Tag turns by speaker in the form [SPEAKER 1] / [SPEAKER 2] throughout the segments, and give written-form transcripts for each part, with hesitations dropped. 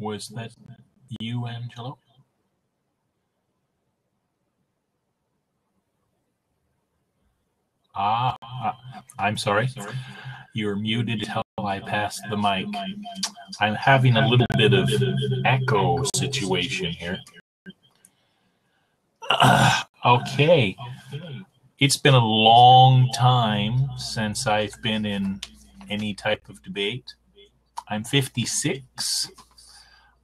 [SPEAKER 1] Was that you, Angelo? I'm sorry. You're muted until I pass the mic. I'm having a little bit of echo situation here. Okay. It's been a long time since I've been in any type of debate. I'm 56.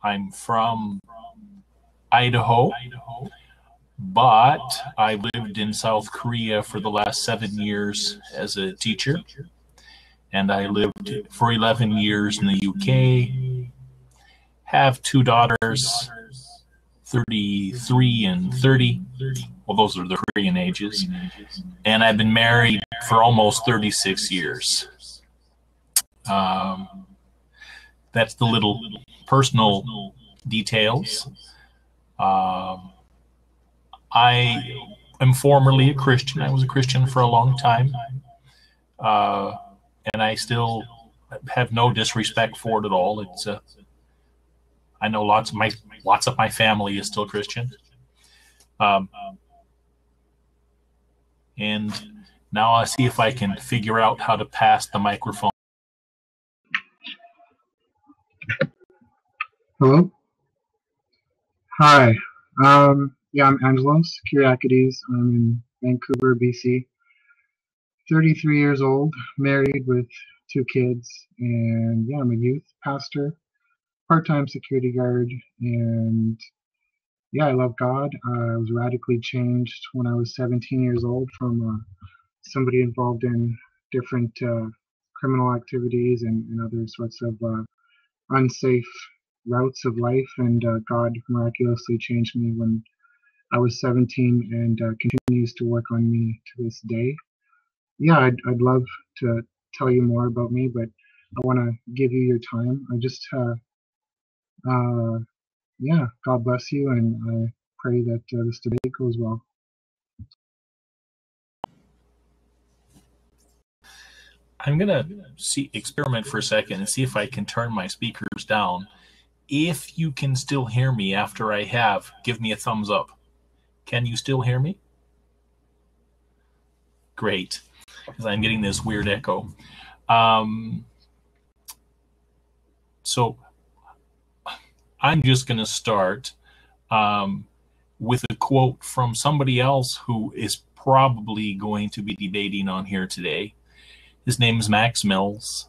[SPEAKER 1] I'm from Idaho, but I lived in South Korea for the last 7 years as a teacher, and I lived for 11 years in the UK. Have two daughters, 33 and 30. Well, those are the Korean ages. And I've been married for almost 36 years. That's the little personal details. I am formerly a Christian. I was a Christian for a long time. And I still have no disrespect for it at all. It's I know lots of my family is still Christian. And now I see if I can figure out how to pass the microphone.
[SPEAKER 2] Hello? Hi. Yeah, I'm Angelos Kyriakides. I'm in Vancouver, BC. 33 years old, married with 2 kids, and yeah, I'm a youth pastor, part-time security guard, and yeah, I love God. I was radically changed when I was 17 years old from somebody involved in different criminal activities and other sorts of unsafe routes of life, and God miraculously changed me when I was 17 and continues to work on me to this day. Yeah, I'd love to tell you more about me, but I want to give you your time. I just, yeah, God bless you, and I pray that this debate goes well.
[SPEAKER 1] I'm going to experiment for a second and see if I can turn my speakers down. If you can still hear me after I have, give me a thumbs up. Can you still hear me? Great, because I'm getting this weird echo. So I'm just going to start with a quote from somebody else who is probably going to be debating on here today. His name is Max Mills.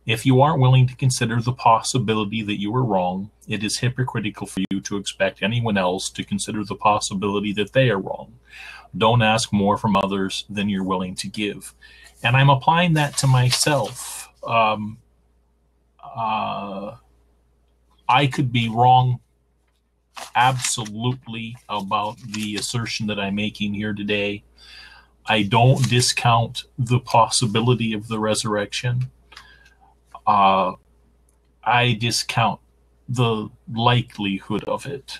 [SPEAKER 1] If you aren't willing to consider the possibility that you are wrong, it is hypocritical for you to expect anyone else to consider the possibility that they are wrong. Don't ask more from others than you're willing to give. And I'm applying that to myself. I could be wrong absolutely about the assertion that I'm making here today. I don't discount the possibility of the resurrection. I discount the likelihood of it.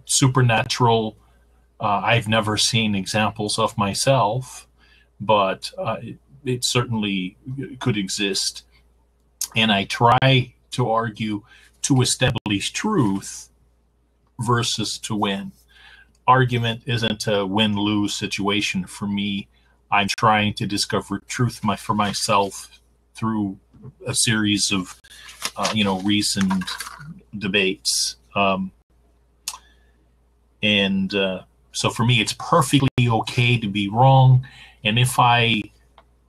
[SPEAKER 1] Supernatural, I've never seen examples of myself, but it certainly could exist. And I try to argue to establish truth versus to win. Argument isn't a win-lose situation for me. I'm trying to discover truth for myself through a series of, recent debates. So for me, it's perfectly okay to be wrong. And if I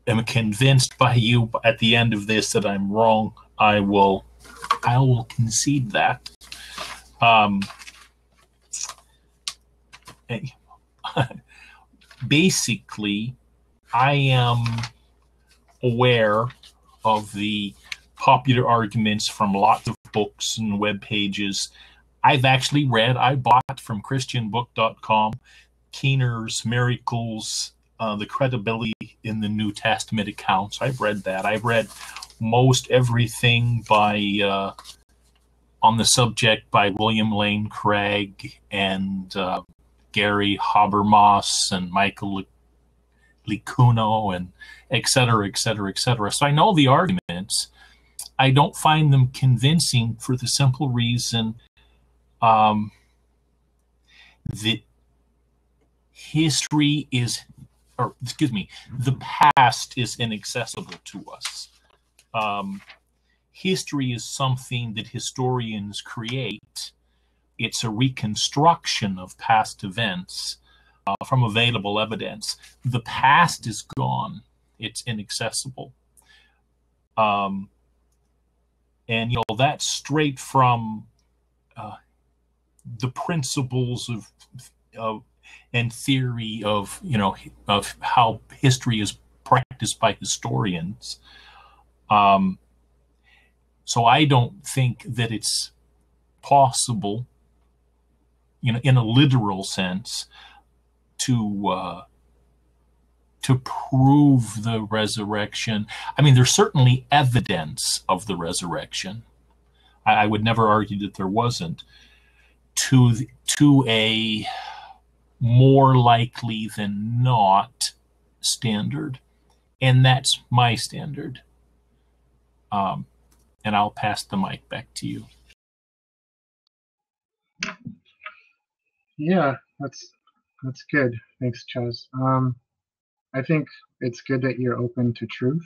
[SPEAKER 1] am convinced by you at the end of this that I'm wrong, I will concede that. Basically, I am aware of the popular arguments from lots of books and web pages. I bought from christianbook.com Keener's Miracles, the credibility in the New Testament accounts. I've read that. I've read most everything by on the subject by William Lane Craig and Gary Habermas and Michael Licuno, and et cetera, et cetera, et cetera. So I know the arguments. I don't find them convincing for the simple reason that history is, or excuse me, the past is inaccessible to us. History is something that historians create. It's a reconstruction of past events from available evidence. The past is gone. It's inaccessible. And, you know, that's straight from the principles of and theory of, you know, of how history is practiced by historians. So I don't think that it's possible, you know, in a literal sense, to prove the resurrection. I mean, there's certainly evidence of the resurrection. I would never argue that there wasn't. To a more likely than not standard, and that's my standard. And I'll pass the mic back to you.
[SPEAKER 2] Yeah, that's good. Thanks, Chaz. I think it's good that you're open to truth.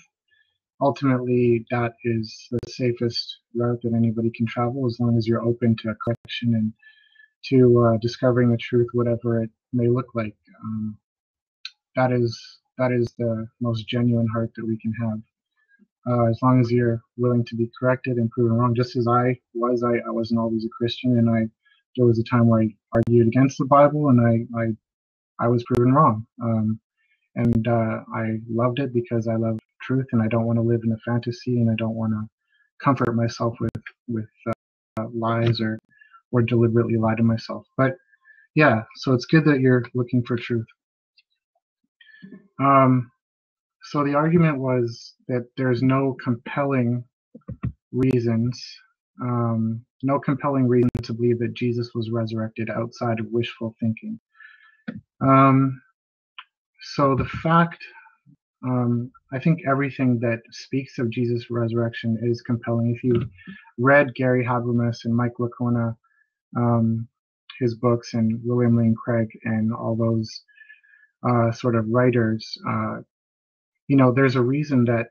[SPEAKER 2] Ultimately, that is the safest route that anybody can travel, as long as you're open to correction and to discovering the truth, whatever it may look like. That is the most genuine heart that we can have. As long as you're willing to be corrected and proven wrong, just as I wasn't always a Christian, and there was a time where I argued against the Bible, and I was proven wrong. And I loved it because I love truth, and I don't want to live in a fantasy, and I don't want to comfort myself with lies or deliberately lie to myself. But yeah, so it's good that you're looking for truth. So the argument was that there's no compelling reasons, to believe that Jesus was resurrected outside of wishful thinking. So the fact, I think everything that speaks of Jesus' resurrection is compelling. If you read Gary Habermas and Mike Licona, his books, and William Lane Craig and all those sort of writers, you know, there's a reason that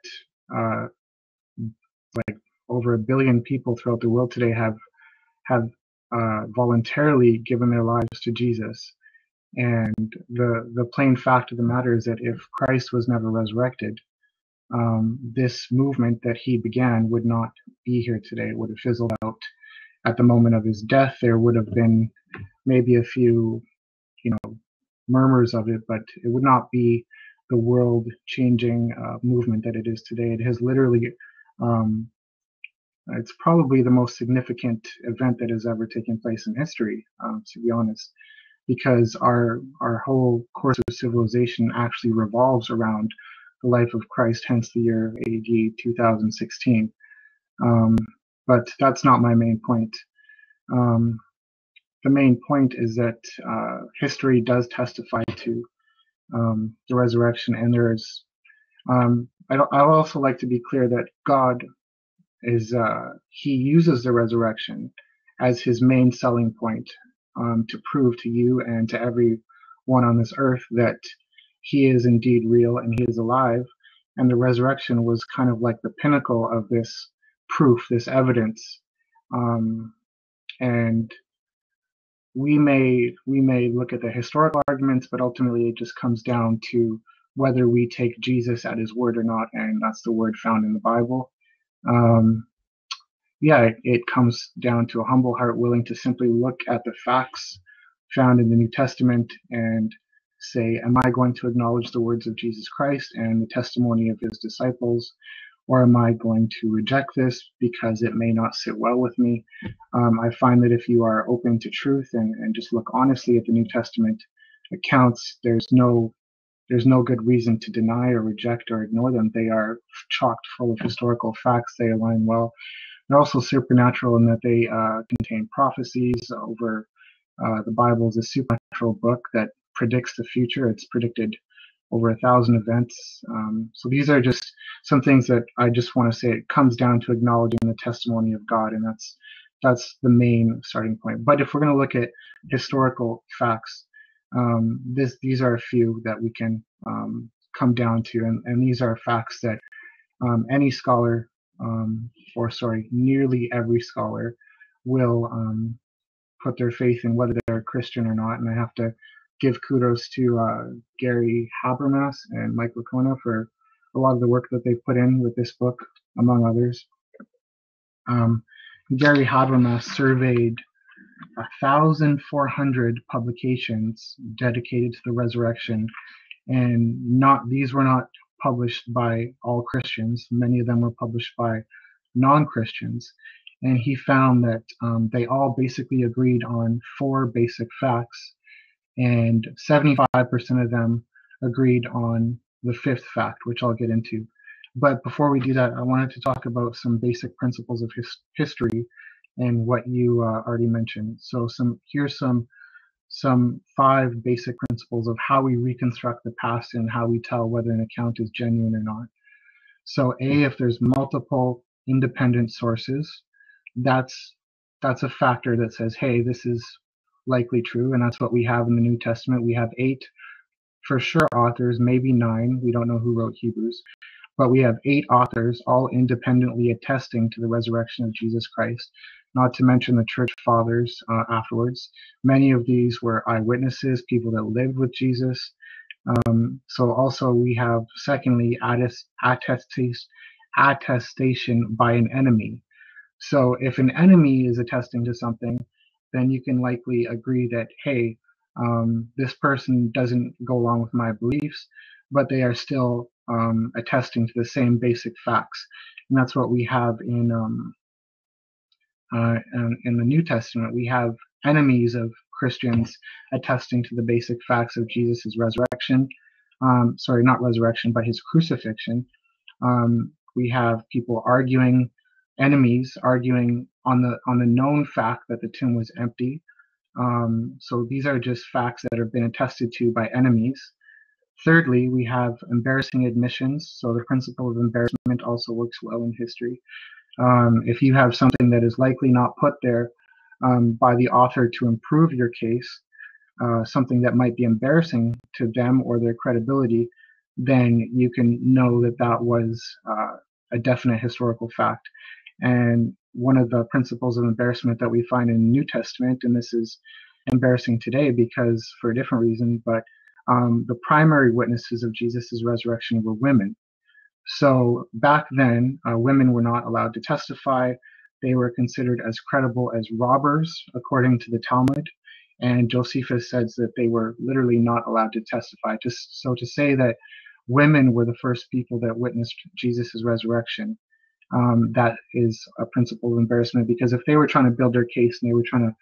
[SPEAKER 2] like over 1 billion people throughout the world today have voluntarily given their lives to Jesus. And the plain fact of the matter is that if Christ was never resurrected, this movement that he began would not be here today. It would have fizzled out at the moment of his death. There would have been maybe a few, you know, murmurs of it, but it would not be the world-changing movement that it is today. It has literally, it's probably the most significant event that has ever taken place in history, to be honest, because our whole course of civilization actually revolves around the life of Christ, hence the year AD 2016. But that's not my main point. The main point is that history does testify to the resurrection, and there's I would also like to be clear that God is he uses the resurrection as his main selling point to prove to you and to everyone on this earth that he is indeed real and he is alive. And the resurrection was kind of like the pinnacle of this proof, this evidence. And we may look at the historical arguments, but ultimately it just comes down to whether we take Jesus at his word or not, and that's the word found in the Bible. Yeah, it comes down to a humble heart willing to simply look at the facts found in the New Testament and say, am I going to acknowledge the words of Jesus Christ and the testimony of his disciples, or am I going to reject this because it may not sit well with me? I find that if you are open to truth and just look honestly at the New Testament accounts, there's no good reason to deny or reject or ignore them. They are chocked full of historical facts. They align well. They're also supernatural in that they contain prophecies over the Bible is a supernatural book that predicts the future. It's predicted over 1,000 events. So these are just some things that I just want to say. It comes down to acknowledging the testimony of God, and that's the main starting point. But if we're going to look at historical facts, these are a few that we can come down to, and these are facts that any scholar, nearly every scholar will put their faith in, whether they're a Christian or not. And I have to give kudos to Gary Habermas and Mike Licona for a lot of the work that they've put in with this book, among others. Gary Habermas surveyed 1,400 publications dedicated to the resurrection, and these were not published by all Christians. Many of them were published by non-Christians, and he found that they all basically agreed on 4 basic facts, and 75% of them agreed on the 5th fact, which I'll get into. But before we do that, I wanted to talk about some basic principles of history and what you already mentioned. So here's some 5 basic principles of how we reconstruct the past and how we tell whether an account is genuine or not. So if there's multiple independent sources, that's a factor that says, hey, this is likely true, and that's what we have in the New Testament. We have 8 for sure authors, maybe 9. We don't know who wrote Hebrews, but we have 8 authors all independently attesting to the resurrection of Jesus Christ, not to mention the church fathers afterwards. Many of these were eyewitnesses, people that lived with Jesus. So also we have, secondly, attestation by an enemy. So if an enemy is attesting to something, then you can likely agree that, hey, this person doesn't go along with my beliefs, but they are still attesting to the same basic facts. And that's what we have in the New Testament. We have enemies of Christians attesting to the basic facts of Jesus' resurrection. Sorry, not resurrection, but his crucifixion. We have people enemies arguing on the known fact that the tomb was empty. So these are just facts that have been attested to by enemies. Thirdly, we have embarrassing admissions. So the principle of embarrassment also works well in history. If you have something that is likely not put there by the author to improve your case, something that might be embarrassing to them or their credibility, then you can know that that was a definite historical fact. And one of the principles of embarrassment that we find in the New Testament, and this is embarrassing today because for a different reason, but the primary witnesses of Jesus' resurrection were women. So back then, women were not allowed to testify. They were considered as credible as robbers, according to the Talmud. And Josephus says that they were literally not allowed to testify. So to say that women were the first people that witnessed Jesus' resurrection, that is a principle of embarrassment, because if they were trying to build their case and they were trying to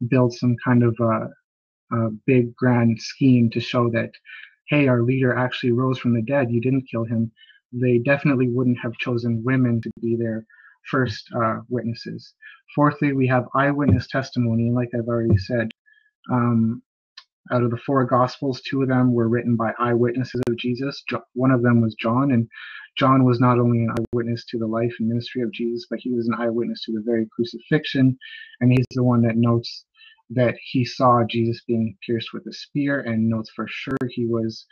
[SPEAKER 2] build some kind of a big grand scheme to show that, hey, our leader actually rose from the dead, you didn't kill him, they definitely wouldn't have chosen women to be their first witnesses. Fourthly, we have eyewitness testimony, and like I've already said, out of the 4 Gospels, 2 of them were written by eyewitnesses of Jesus. One of them was John, and John was not only an eyewitness to the life and ministry of Jesus, but he was an eyewitness to the very crucifixion, and he's the one that notes that he saw Jesus being pierced with a spear, and notes for sure he was,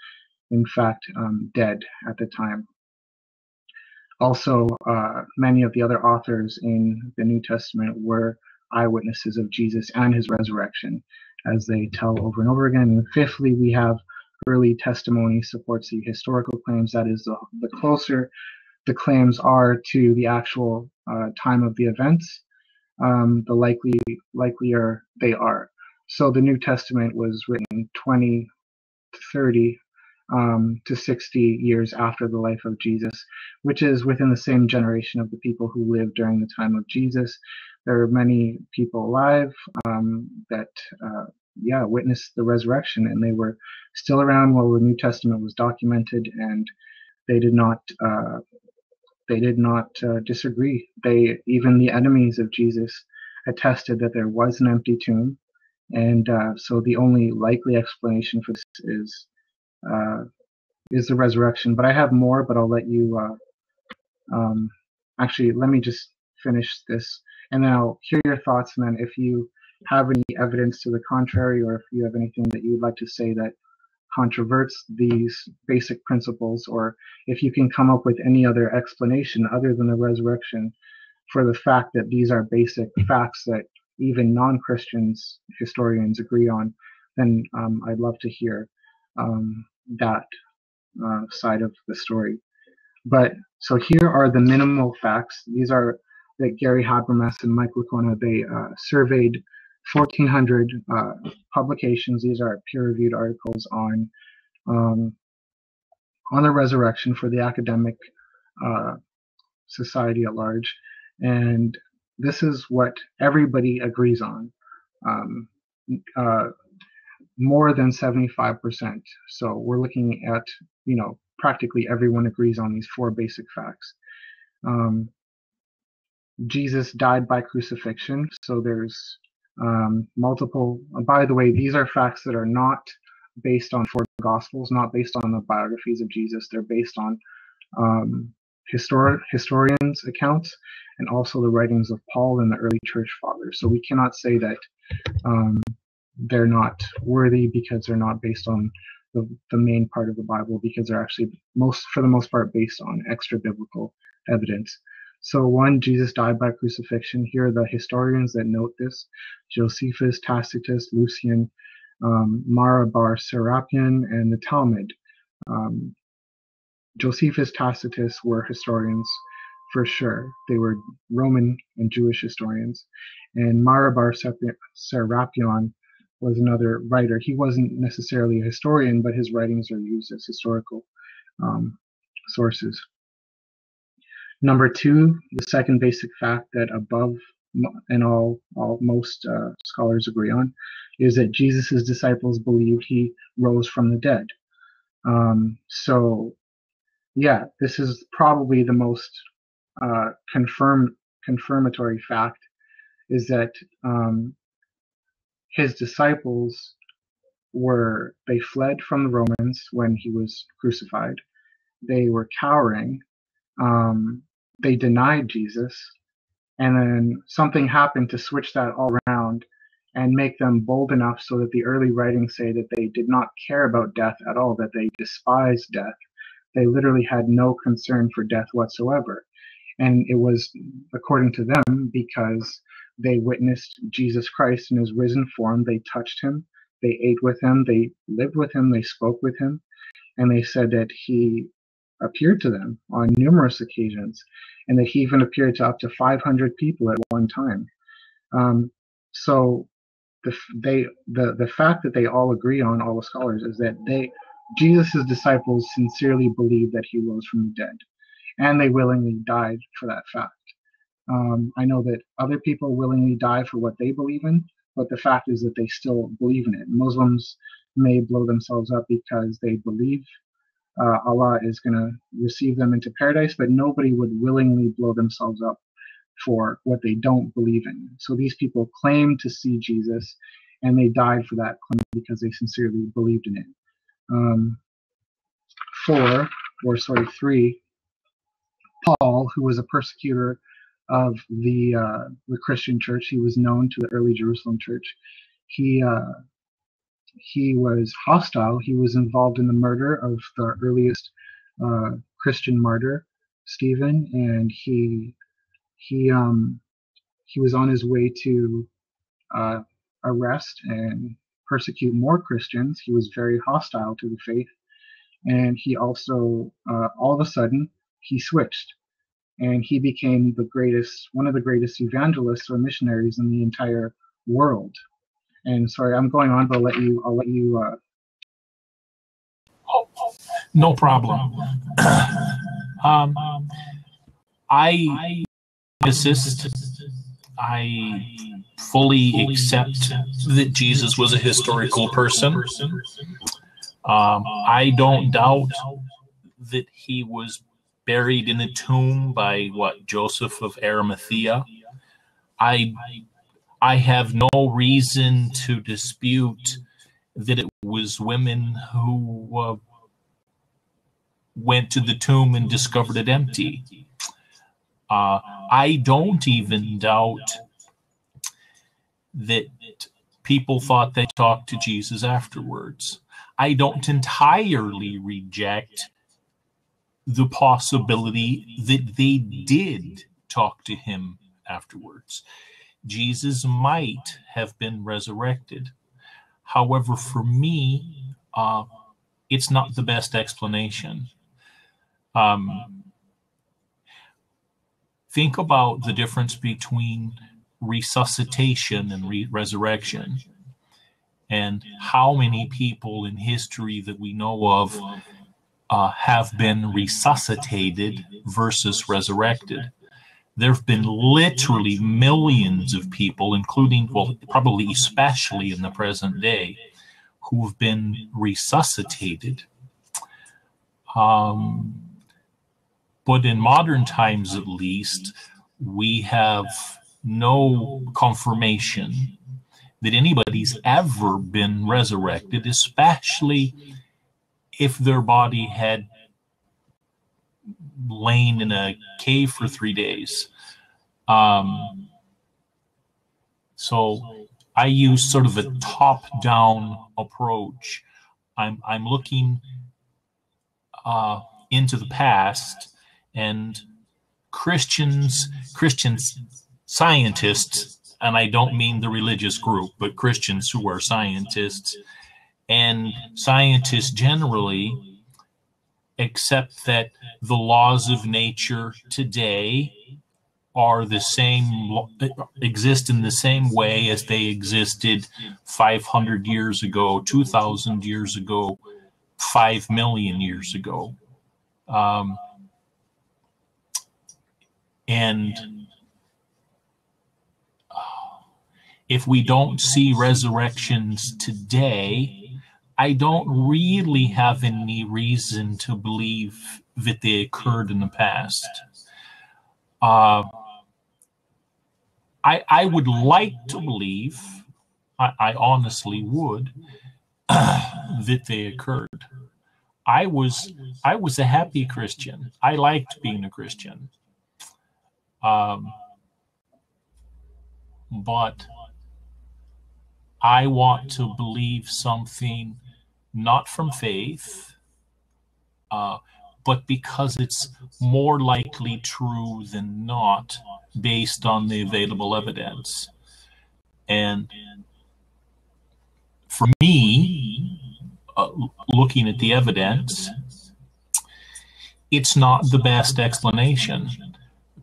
[SPEAKER 2] in fact, dead at the time. Also, many of the other authors in the New Testament were eyewitnesses of Jesus and his resurrection, as they tell over and over again. And fifthly, we have early testimony supports the historical claims. That is, the closer the claims are to the actual time of the events, the likelier they are. So the New Testament was written 20 to 30 to 60 years after the life of Jesus, which is within the same generation of the people who lived during the time of Jesus. There are many people alive that witnessed the resurrection, and they were still around while the New Testament was documented, and they did not disagree. Even the enemies of Jesus attested that there was an empty tomb, and so the only likely explanation for this is is the resurrection. But I have more, but I'll let you. Actually, let me just finish this, and then I'll hear your thoughts. And then if you have any evidence to the contrary, or if you have anything that you would like to say that controverts these basic principles, or if you can come up with any other explanation other than the resurrection for the fact that these are basic facts that even non-Christians, historians agree on, then I'd love to hear that side of the story. But so here are the minimal facts. These are that Gary Habermas and Mike Licona, they surveyed 1,400 publications. These are peer-reviewed articles on the resurrection for the academic society at large. And this is what everybody agrees on, more than 75%. So we're looking at, practically everyone agrees on these four basic facts. Jesus died by crucifixion. So there's multiple, by the way, these are facts that are not based on four gospels, not based on the biographies of Jesus. They're based on historians' accounts and also the writings of Paul and the early church fathers. So we cannot say that they're not worthy because they're not based on the main part of the Bible, because they're actually for the most part based on extra biblical evidence. So one, Jesus died by crucifixion. Here are the historians that note this: Josephus, Tacitus, Lucian, Mara bar Serapion, and the Talmud. Josephus, Tacitus were historians for sure. They were Roman and Jewish historians. And Mara bar Serapion was another writer. He wasn't necessarily a historian, but his writings are used as historical sources. Number two, the second basic fact that above and most scholars agree on is that Jesus' disciples believed he rose from the dead. So yeah, this is probably the most confirmatory fact, is that his disciples they fled from the Romans when he was crucified. They were cowering. They denied Jesus, and then something happened to switch that all around and make them bold enough so that the early writings say that they did not care about death at all, that they despised death. They literally had no concern for death whatsoever. And it was, according to them, because they witnessed Jesus Christ in his risen form. They touched him, they ate with him, they lived with him, they spoke with him, and they said that he appeared to them on numerous occasions, and that he even appeared to up to 500 people at one time. So the fact that they all agree on, all the scholars, is that Jesus' disciples sincerely believed that he rose from the dead, and they willingly died for that fact. I know that other people willingly die for what they believe in, but the fact is that they still believe in it. Muslims may blow themselves up because they believe Allah is going to receive them into paradise, but nobody would willingly blow themselves up for what they don't believe in. So these people claim to see Jesus, and they died for that claim because they sincerely believed in it. 3, Paul, who was a persecutor of the Christian church, he was known to the early Jerusalem church. He was hostile. He was involved in the murder of the earliest Christian martyr, Stephen, and he was on his way to arrest and persecute more Christians. He was very hostile to the faith, and he also all of a sudden he switched, and he became one of the greatest evangelists or missionaries in the entire world. And sorry, I'm going on, but I'll let you.
[SPEAKER 1] No problem. I assist. I fully accept that Jesus was a historical person. I don't doubt that he was buried in a tomb by Joseph of Arimathea. I have no reason to dispute that it was women who went to the tomb and discovered it empty. I don't even doubt that people thought they talked to Jesus afterwards. I don't entirely reject the possibility that they did talk to him afterwards. Jesus might have been resurrected. However, for me, it's not the best explanation. Think about the difference between resuscitation and resurrection, and how many people in history that we know of have been resuscitated versus resurrected. There have been literally millions of people, including, well, probably especially in the present day, who have been resuscitated. But in modern times, at least, we have no confirmation that anybody's ever been resurrected, especially if their body had lain in a cave for 3 days. So I use sort of a top-down approach. I'm looking into the past, and Christian scientists, and I don't mean the religious group, but Christians who are scientists, and scientists generally accept that the laws of nature today are the same, exist in the same way as they existed 500 years ago, 2,000 years ago, 5 million years ago. And if we don't see resurrections today, I don't really have any reason to believe that they occurred in the past. I would like to believe, I honestly would, that they occurred. I was a happy Christian. I liked being a Christian. But I want to believe something not from faith, but because it's more likely true than not based on the available evidence. And for me, looking at the evidence, it's not the best explanation.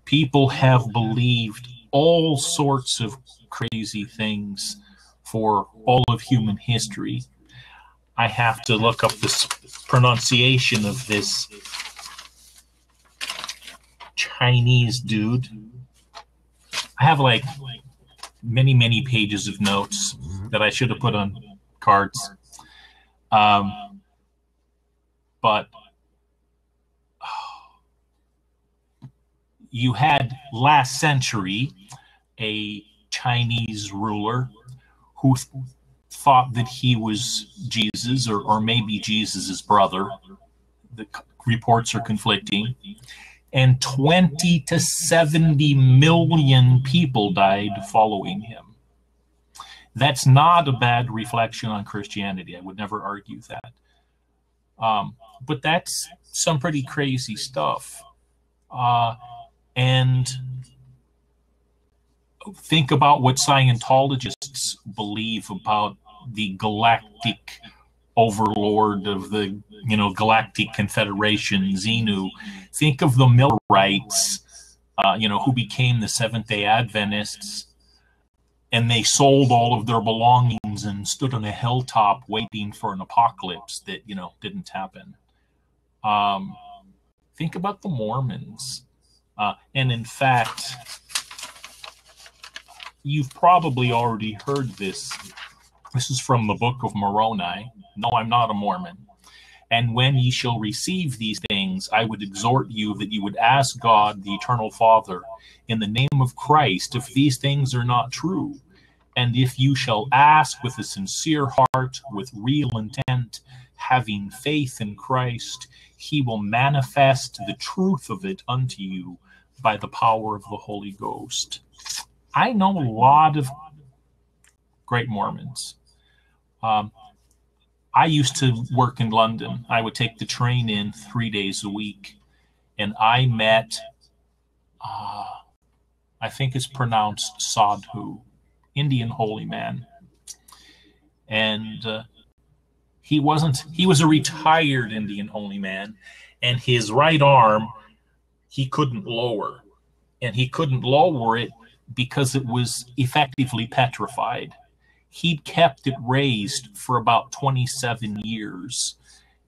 [SPEAKER 1] People have believed all sorts of crazy things for all of human history. I have to look up this pronunciation of this Chinese dude. I have like many pages of notes that I should have put on cards. But you had last century a Chinese ruler who thought that he was Jesus, or maybe Jesus's brother. The reports are conflicting. And 20 to 70 million people died following him. That's not a bad reflection on Christianity. I would never argue that. But that's some pretty crazy stuff. And think about what Scientologists believe about the galactic overlord of the, Galactic Confederation, Xenu. Think of the Millerites, who became the Seventh-day Adventists, and they sold all of their belongings and stood on a hilltop waiting for an apocalypse that, didn't happen. Think about the Mormons. And in fact, you've probably already heard this. This is from the Book of Moroni. No, I'm not a Mormon. And when ye shall receive these things, I would exhort you that you would ask God, the eternal Father, in the name of Christ, if these things are not true. And if you shall ask with a sincere heart, with real intent, having faith in Christ, he will manifest the truth of it unto you by the power of the Holy Ghost. I know a lot of great Mormons. I used to work in London. I would take the train in 3 days a week, and I met, I think it's pronounced Sadhu, Indian holy man. And he was a retired Indian holy man, and his right arm, he couldn't lower. And he couldn't lower it because it was effectively petrified. He'd kept it raised for about 27 years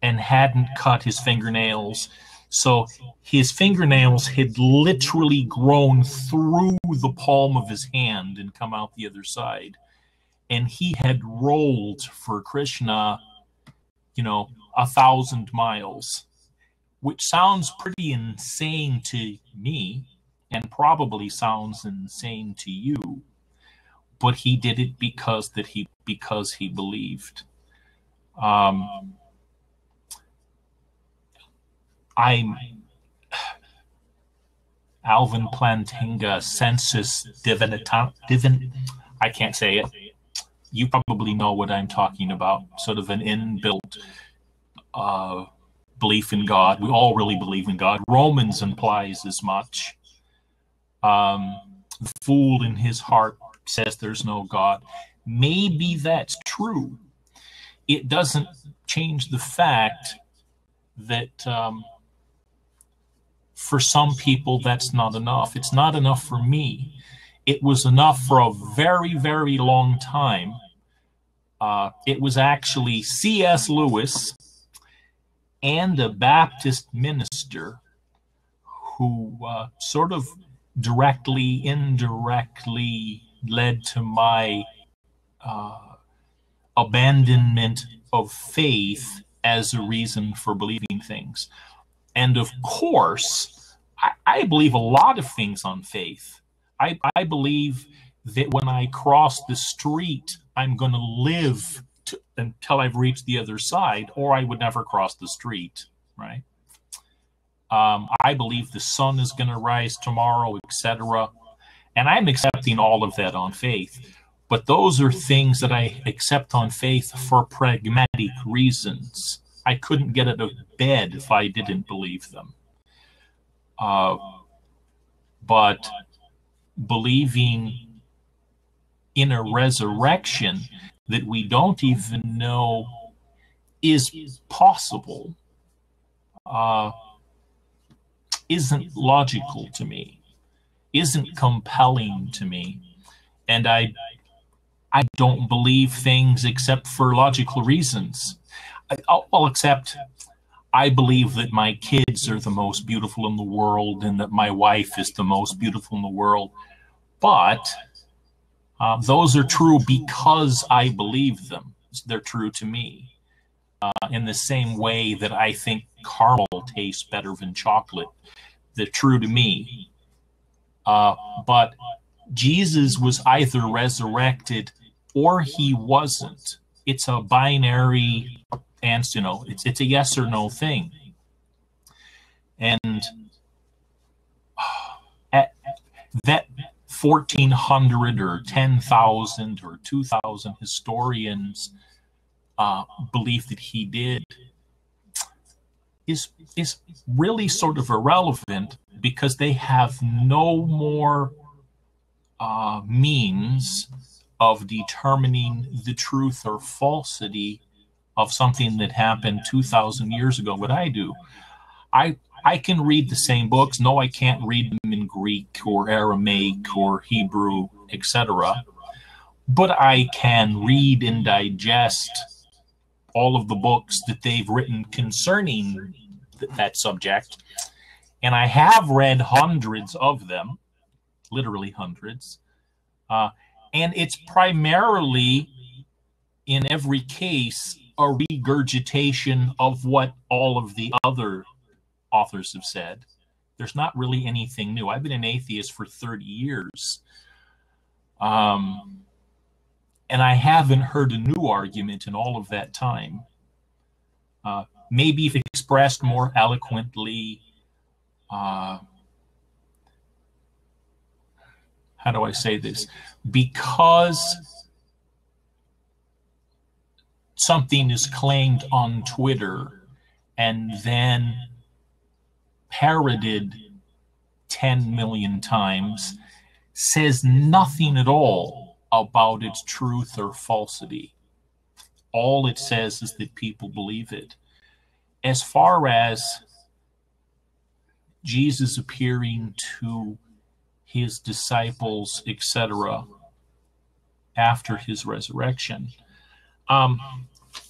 [SPEAKER 1] and hadn't cut his fingernails. So his fingernails had literally grown through the palm of his hand and come out the other side. And he had rolled for Krishna, 1,000 miles, which sounds pretty insane to me and probably sounds insane to you. But he did it because he believed. I'm Alvin Plantinga Sensus Divinitas. I can't say it. You probably know what I'm talking about. Sort of an inbuilt belief in God. We all really believe in God. Romans implies as much. The fool in his heart says there's no God. Maybe that's true. It doesn't change the fact that for some people that's not enough. It's not enough for me. It was enough for a very, very long time. It was actually C.S. Lewis and a Baptist minister who sort of directly, indirectly led to my abandonment of faith as a reason for believing things. And of course, I believe a lot of things on faith. I believe that when I cross the street, I'm going to live until I've reached the other side, or I would never cross the street, right? I believe the sun is going to rise tomorrow, etc. And I'm accepting all of that on faith. But those are things that I accept on faith for pragmatic reasons. I couldn't get out of bed if I didn't believe them. But believing in a resurrection that we don't even know is possible isn't logical to me, isn't compelling to me. And I don't believe things except for logical reasons. I'll accept, I believe that my kids are the most beautiful in the world and that my wife is the most beautiful in the world. But those are true because I believe them. They're true to me. In the same way that I think caramel tastes better than chocolate. They're true to me. But Jesus was either resurrected or he wasn't. It's a binary answer, it's a yes or no thing. And at that 1,400 or 10,000 or 2,000 historians believe that he did is really sort of irrelevant because they have no more means of determining the truth or falsity of something that happened 2,000 years ago. What I do, I can read the same books. No, I can't read them in Greek or Aramaic or Hebrew, etc. But I can read and digest all of the books that they've written concerning that subject. And I have read hundreds of them, literally hundreds. And it's primarily, in every case, a regurgitation of what all of the other authors have said. There's not really anything new. I've been an atheist for 30 years. And I haven't heard a new argument in all of that time. maybe if expressed more eloquently, how do I say this? Because something is claimed on Twitter and then parroted 10 million times, says nothing at all about its truth or falsity. All it says is that people believe it. As far as Jesus appearing to his disciples, etc., after his resurrection, I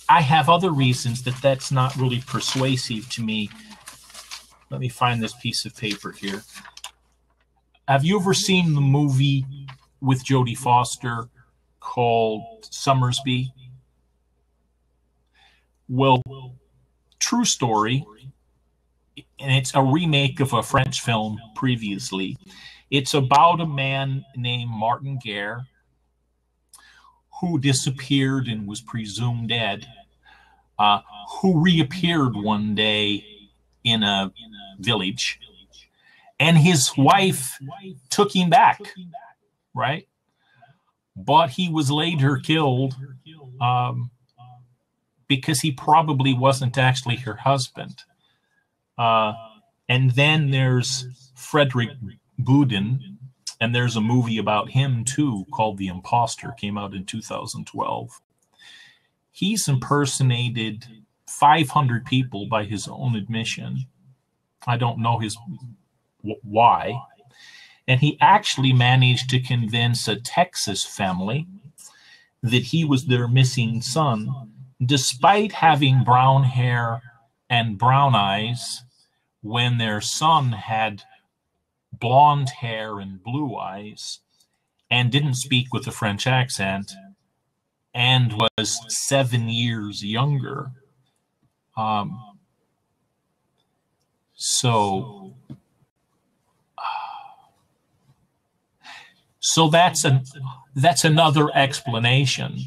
[SPEAKER 1] have other reasons that that's not really persuasive to me. Let me find this piece of paper here. Have you ever seen the movie with Jodie Foster called Summersby? Well, true story, and it's a remake of a French film previously. It's about a man named Martin Guerre who disappeared and was presumed dead, who reappeared one day in a village, and his wife took him back, right? But he was later killed because he probably wasn't actually her husband. And then there's Frederick Boudin, and there's a movie about him too called The Imposter, came out in 2012. He's impersonated 500 people by his own admission. I don't know his why. And he actually managed to convince a Texas family that he was their missing son, despite having brown hair and brown eyes, when their son had blonde hair and blue eyes and didn't speak with a French accent and was 7 years younger. So that's another explanation.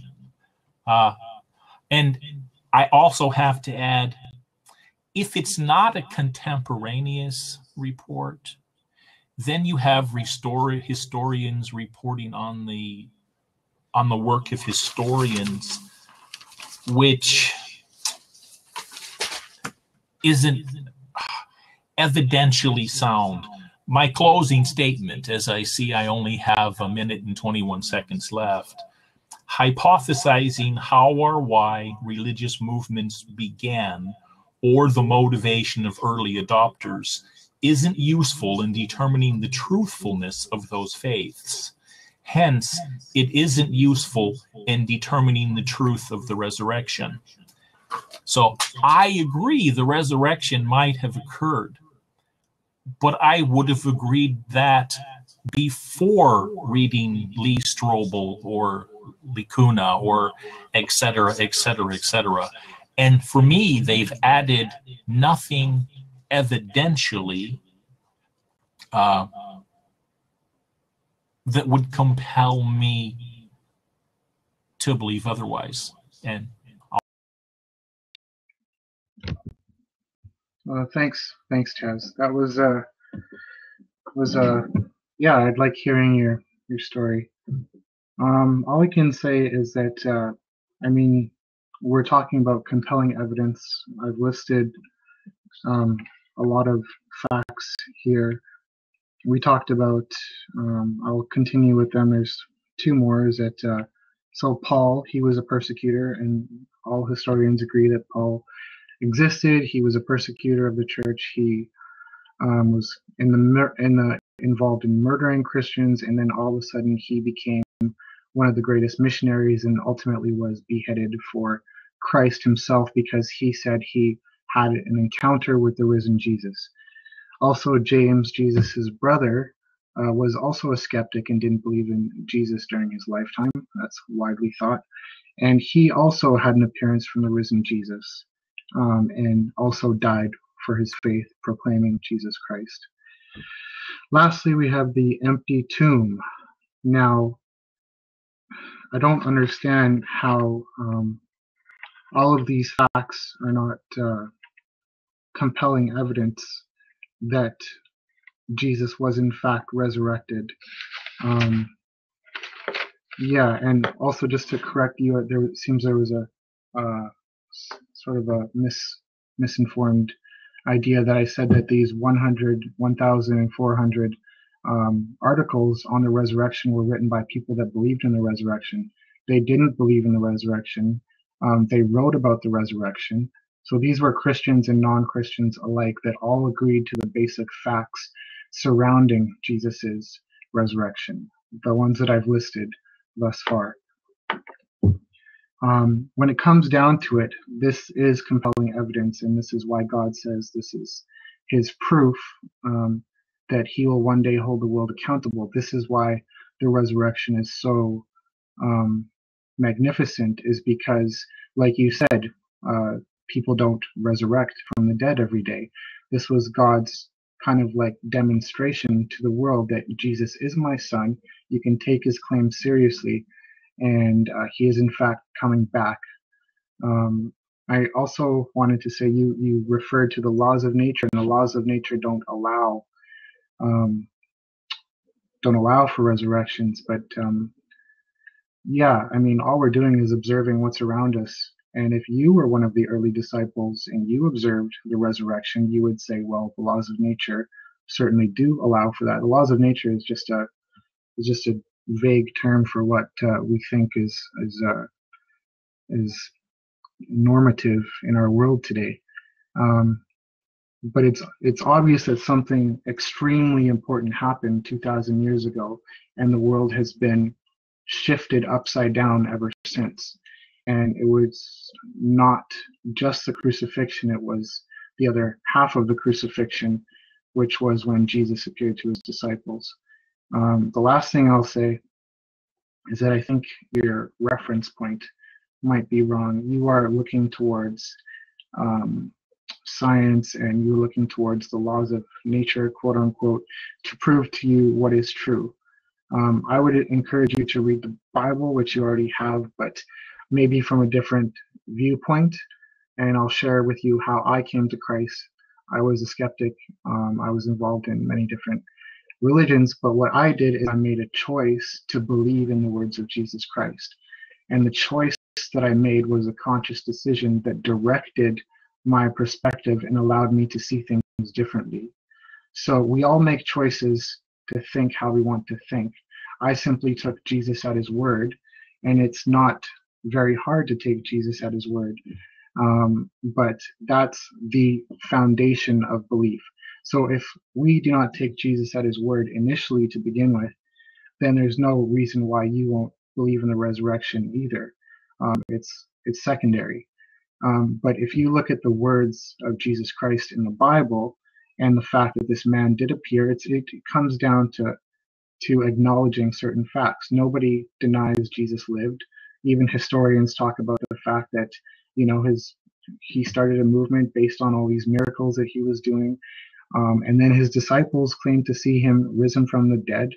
[SPEAKER 1] And I also have to add, if it's not a contemporaneous report, then you have historians reporting on the work of historians, which isn't evidentially sound. My closing statement, as I see I only have 1 minute and 21 seconds left, hypothesizing how or why religious movements began or the motivation of early adopters isn't useful in determining the truthfulness of those faiths. Hence, it isn't useful in determining the truth of the resurrection. So I agree the resurrection might have occurred, but I would have agreed that before reading Lee Strobel or Lacuna or et cetera, et cetera, et cetera. And for me, they've added nothing evidentially that would compel me to believe otherwise. And
[SPEAKER 2] thanks, Chaz. That was yeah. I'd like hearing your story. All I can say is that I mean, we're talking about compelling evidence. I've listed a lot of facts here. We talked about, I'll continue with them. There's two more. Is that so Paul, he was a persecutor, and all historians agree that Paul existed. He was a persecutor of the church. He was involved in murdering Christians, and then all of a sudden he became one of the greatest missionaries and ultimately was beheaded for Christ himself because he said he had an encounter with the risen Jesus. Also, James, Jesus's brother, was also a skeptic and didn't believe in Jesus during his lifetime. That's widely thought. And he also had an appearance from the risen Jesus, and also died for his faith, proclaiming Jesus Christ. Lastly, we have the empty tomb. Now, I don't understand how all of these facts are not compelling evidence that Jesus was in fact resurrected. Yeah, and also just to correct you, there seems there was a sort of a misinformed idea that I said that these 1,400 articles on the resurrection were written by people that believed in the resurrection. They didn't believe in the resurrection. They wrote about the resurrection. So these were Christians and non-Christians alike that all agreed to the basic facts surrounding Jesus's resurrection, the ones that I've listed thus far. When it comes down to it, this is compelling evidence, and this is why God says this is his proof that he will one day hold the world accountable. This is why the resurrection is so magnificent, is because, like you said, people don't resurrect from the dead every day. This was God's kind of like demonstration to the world that Jesus is my son. You can take his claim seriously, and he is in fact coming back. I also wanted to say you referred to the laws of nature, and the laws of nature don't allow for resurrections. But yeah, I mean, all we're doing is observing what's around us. And if you were one of the early disciples and you observed the resurrection, you would say, well, the laws of nature certainly do allow for that. The laws of nature is just a vague term for what we think is normative in our world today. But it's obvious that something extremely important happened 2,000 years ago, and the world has been shifted upside down ever since. And it was not just the crucifixion, it was the other half of the crucifixion, which was when Jesus appeared to his disciples. The last thing I'll say is that I think your reference point might be wrong. You are looking towards science, and you're looking towards the laws of nature, quote unquote, to prove to you what is true. I would encourage you to read the Bible, which you already have, but maybe from a different viewpoint, and I'll share with you how I came to Christ. I was a skeptic. I was involved in many different religions, but what I did is I made a choice to believe in the words of Jesus Christ. And the choice that I made was a conscious decision that directed my perspective and allowed me to see things differently. So we all make choices to think how we want to think. I simply took Jesus at his word, and it's not very hard to take Jesus at his word. But that's the foundation of belief. So if we do not take Jesus at his word initially to begin with, then there's no reason why you won't believe in the resurrection either. It's secondary. But if you look at the words of Jesus Christ in the Bible and the fact that this man did appear, it comes down to acknowledging certain facts. Nobody denies Jesus lived. Even historians talk about the fact that, you know, he started a movement based on all these miracles that he was doing. And then his disciples claimed to see him risen from the dead.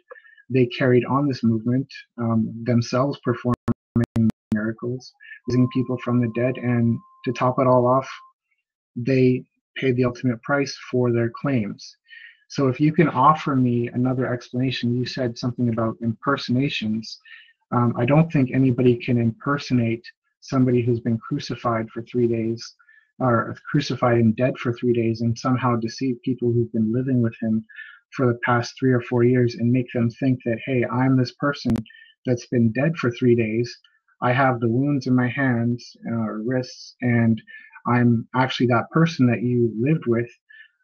[SPEAKER 2] They carried on this movement, themselves performing miracles, raising people from the dead. And to top it all off, they paid the ultimate price for their claims. So if you can offer me another explanation, you said something about impersonations. I don't think anybody can impersonate somebody who's been crucified for 3 days, or crucified and dead for 3 days, and somehow deceive people who've been living with him for the past 3 or 4 years and make them think that, hey, I'm this person that's been dead for 3 days. I have the wounds in my hands or wrists, and I'm actually that person that you lived with.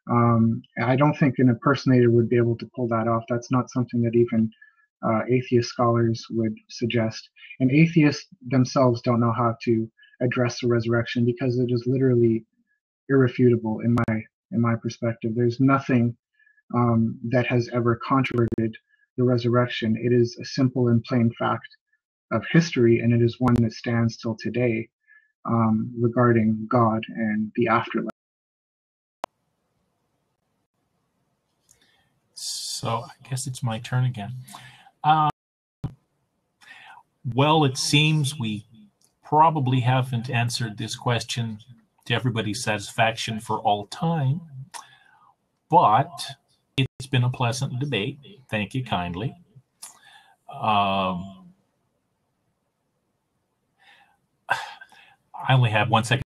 [SPEAKER 2] I don't think an impersonator would be able to pull that off. That's not something that even atheist scholars would suggest. And atheists themselves don't know how to address the resurrection because it is literally irrefutable in my perspective. There's nothing that has ever controverted the resurrection. It is a simple and plain fact of history, and it is one that stands till today regarding God and the afterlife.
[SPEAKER 1] So I guess it's my turn again. Well, it seems we probably haven't answered this question to everybody's satisfaction for all time, but it's been a pleasant debate. Thank you kindly. I only have 1 second.